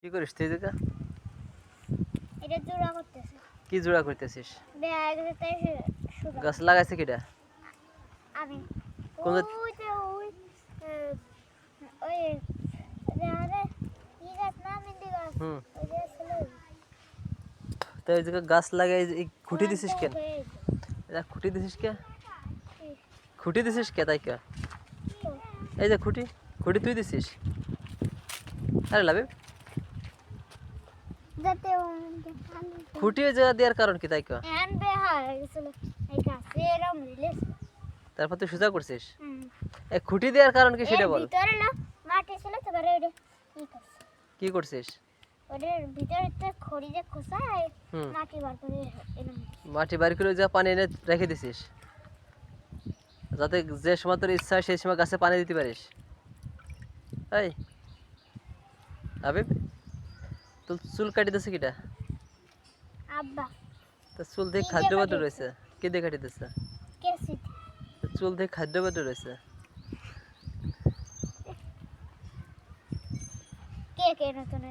কি করিস তুই দিকা? এটা জোড়া করতেছে। কি জোড়া করতেছিস? সুগা গাছ লাগাইছে কিটা? আমি কোন ওই যে ওই ওই আরে কি গাছ না মেহেন্দি গাছ হুম ওই যে ছিল তো এই জায়গা গাছ লাগাই এই খুঁটি দিছিস কেন? ওই এটা খুঁটি দিছিস কে? এই খুঁটি দিছিস কে তাই কে? তো এই যে খুঁটি, খুঁটি তুই দিছিস? আরে লাবিব, যাতে খুঁটি ওই জায়গা দেওয়ার কারণ কি তাই কে? হ্যান্ড বে হয়ে গেছিল এই গাছে এরম রিলিজ। তারপর তুই সোজা করছিস? এই খুঁটি দেওয়ার কারণ কি সেটা বল। ভিতরে না মাটি ছিল তো বারে ওটা কি করছে কি করছিস? ওটার ভিতরে একটা খড়ি যে খোসায় হুম মাটি বার করে এরম মাটি বাড়ি করে ওই জায়গা পানি এনে রেখে দিছিস যাতে যে সময় তোর ইচ্ছা হয় সেই সময় গাছে পানি দিতে পারিস। এই আবিব, তোর চুল কাটি দিছে কিটা? আব্বা তোর চুল থেকে কি খাদ্য দিয়ে বাদ্য কাটিয়েছে? রয়েছে, কে দিয়ে কাটি দিছে? কেসি তোর চুল থেকে খাদ্য বাদ্য রয়েছে। কে কে নতুন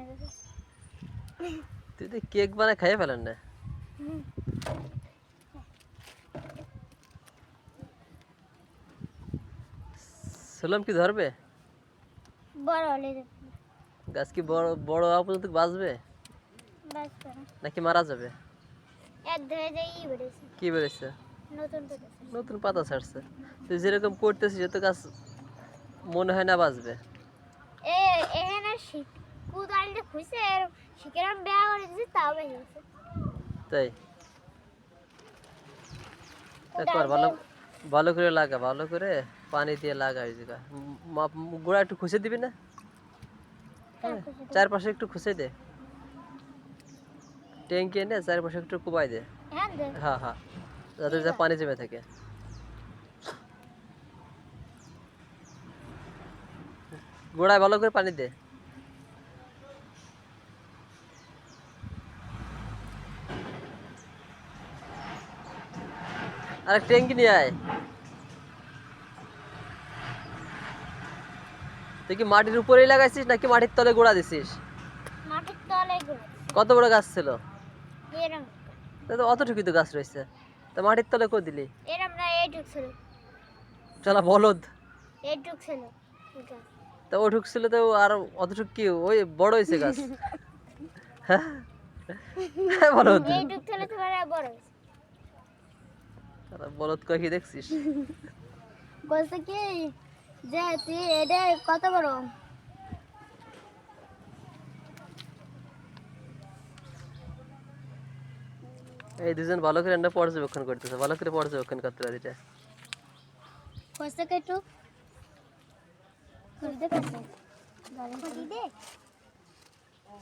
তুই তো কেক বানায় খাইয়ে ফেলেন না। সালাম কি ধরবে? বড় হলে গাছ কি বড় বড় হওয়া পর্যন্ত বাঁচবে বাস করে নাকি মারা যাবে? এক ধরে যাই বেড়েছে কি বেড়েছে? নতুন পেতেছে নতুন পাতা ছাড়ছে। তুই যেরকম করতেছিস এত গাছ মনে হয় না বাঁচবে। এ এখানে শিক কুদালটা খুঁজছে আর শিকেরাম বেয়া করে দিছে তাও বেয়ে গেছে তাই তা কর, ভালো ভালো করে লাগা, ভালো করে পানি দিয়ে লাগা ওই জায়গা। গোড়া একটু খুঁজে দিবি না? হ্যাঁ, চারপাশে একটু খুঁজে দে, ট্যাঙ্কি এনে চারপাশে একটু কুবাই দে। হ্যাঁ দে হ্যাঁ হ্যাঁ, যাতে যা পানি জমে থাকে। গোড়ায় ভালো করে পানি দে। আর ট্যাঙ্কি নিয়ে আয়। তুই কি মাটির উপরেই লাগাইছিস নাকি মাটির তলে গোড়া দিছিস? মাটির তলে গুলো কত বড় গাছ ছিল? এরম তা তো অতটুকুই তো গাছ রয়েছে, তা মাটির তলে কই দিলি? এরম না এইটুক ছিল চলা বলদ। এইটুক ছিল এটা তা ও ঢুকছিল তো আর অতটুকু কি ওই বড় হয়েছে গাছ? হ্যাঁ বলদ। এইটুক ছিল তোমার বড় হয়েছে বলদ কয় কি দেখছিস? বলছে কি যে তুই এটা কত বড় এই দুজন ভালো করে রান্না পর্যবেক্ষণ করতেছে, ভালো করে পর্যবেক্ষণ করতে পারি এটা। কষ্ট একটু খুঁজতে পারছে দে